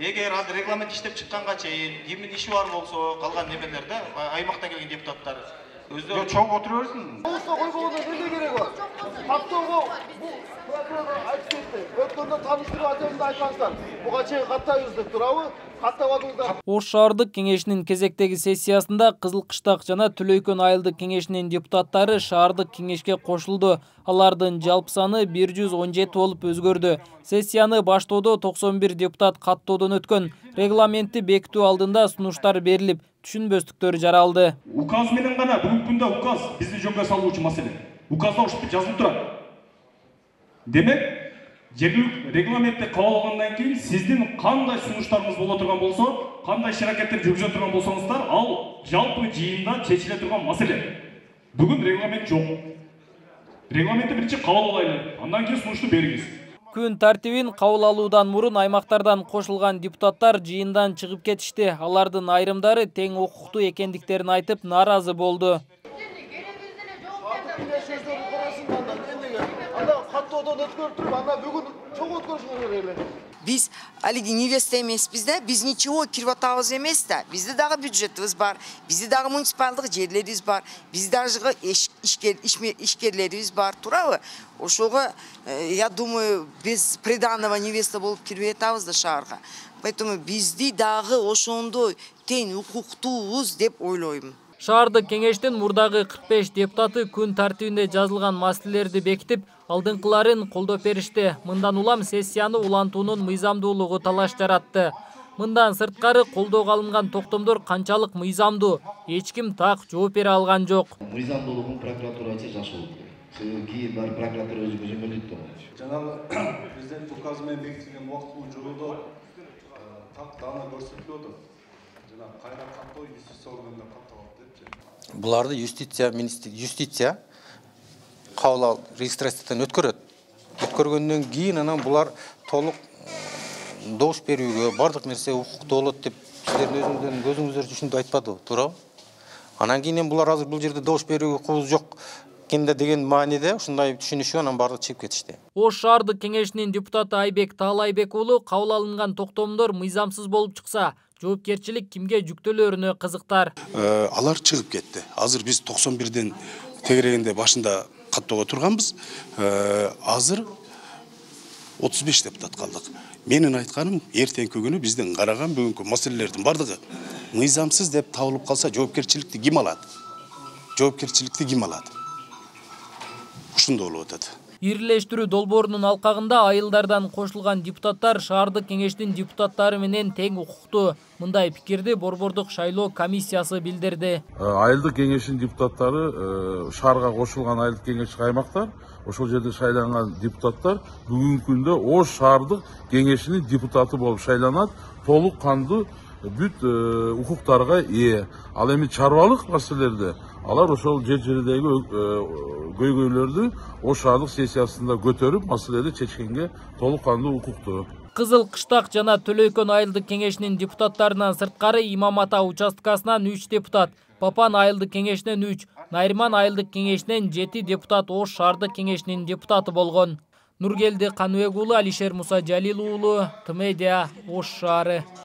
Эгер азыр регламент иштеп чыкканга чейин кимдин иши бар болсо, калган немелерде аймактан келген депутаттар өздөрү чогуу отуруп берсин. Olsa koymalarına ne gerek var? Hatta bu айтып кетти. Өткөндө таныштыруу атеминде айтпаңыздар. Буга чейин каттайбыз деп турабы? Каттабадыңыздар. Ош шаардык кеңешинин кезектеги сессиясында Кызыл Кыштак жана Түлөйкөн айылдык кеңешинин депутаттары шаардык кеңешке кошулду. Алардын жалпы саны 117 болуп өзгөрдү. Сессияны баштоодо 91 депутат каттоодон өткөн. Регламентти бекитүү алдында сунуштар берилип, түшүнбөстүктөр жаралды. Указ менен гана бүгүнкү күндө указ бизди жөнгө салуучу маселе. Указда ушинтип жазылып турат. Демек, жергиликтүү регламентти кабыл алгандан кийин сиздин кандай сунуштарыңыз боло турган болсо, кандай иш-аракеттер жүргүзө турган болсоңуздар, ал жалпы жыйында чечиле турган маселе. Бүгүн регламент жок. Регламентти биринчи кабыл алайлы, андан кийин сунушту бериңиз. Күн тартибин кабыл алуудан мурун аймактардан кошулган депутаттар жыйындан чыгып кетишти. Алардын айрымдары тең укуктуу экендиктерин айтып наразы болду. Biz haligi невеста эмеспиz да, биз ничего кирип атабыз эмес да. Бизде дагы бюджетибиз бар, бизде дагы муниципалдык жерлерибиз бар, бизде дагы ишкерлерибиз бар, турабы? Ошого, я думаю, без приданого невеста болуп кирип атабыз да шаарга. Поэтому бизди дагы ошондой тең укуктуубуз деп ойлойм. Шаардык кеңештин мурдагы 45 депутаты күн тартибинде жазылган маселелерди бекитип, алдыңкыларын колдоп беришти. Мындан улам сессияны улантуунун мыйзамдуулугу талаш жаратты. Мындан сырткары колдоого алынган токтомдор канчалык мыйзамдуу, эч ким так жооп бере алган жок. Мыйзамдуулугун прокуратура айтса жакшы болот. Кийин бар прокуратура өзү көзөмөлдөйт да. Жанагы президент указы менен бекитилген убактылуу жолдо так дана көрсөтүлүп атат. Жанагы кайра каттоо юстиция органында катталат депчи. Буларды юстиция кабыл регистрациядан өткөрөт. Өткөргөндөн кийин анан булар толук добуш берүүгө бардык нерсе укуктуу болот деп сиздердин өзүңүздөр ушинтип айтпадыбы, туурабы? Анан кийин булар азыр бул жерде добуш берүүгө укугубуз жок экенде деген мааниде ушундай түшүнүшүп анан бардык чыгып кетишти. Ош шаардык кеңешинин депутаты Айбек Таалайбек уулу кабыл алынган токтомдор мыйзамсыз болуп чыкса, жоопкерчилик кимге жүктөлөрүнө кызыктар. Алар чыгып кетти. Азыр биз 91ден тегерегенде башында каттоого турганбыз. Азыр 35 депутат калдык. Менин айтканым, эртеңки күнү биздин караган бүгүнкү маселелердин бардыгы мыйзамсыз деп табылып калса, жоопкерчиликти ким алат? Жоопкерчиликти ким алат? Ушундай болуп атат. Ирлештирүү долбоорунун алкагында айылдардан кошулган депутаттар шаардык кеңештин депутаттары менен тең укуктуу. Мындай пикирди Борбордук шайлоо комиссиясы билдирди. Айылдык кеңештин депутаттары шаарга кошулган айылдык кеңеш аймактар, ошол жерде шайланган депутаттар бүгүнкү күндө Ош шаардык кеңешинин депутаты болуп шайланат, толук кандуу бүт укуктарга ээ. Ал эми чарбалык маселелерде алар ошол жер-жердеги көйгөйлөрдү Ош шаардык сессиясында көтөрүп, маселени чечкенге толук кандуу укуктуу. Кызыл Кыштак жана Түлөйкөн айылдык кеңешинин депутаттарынан сырткары Имам Ата участкасынан 3 депутат, Папан айылдык кеңешинен 3, Найырман айылдык кеңешинен 7 депутат Ош шаардык кеңешинин депутаты болгон. Нургелди Каныбек уулу, Алишер Муса Жалил уулу, Тмедиа, Ош шаары.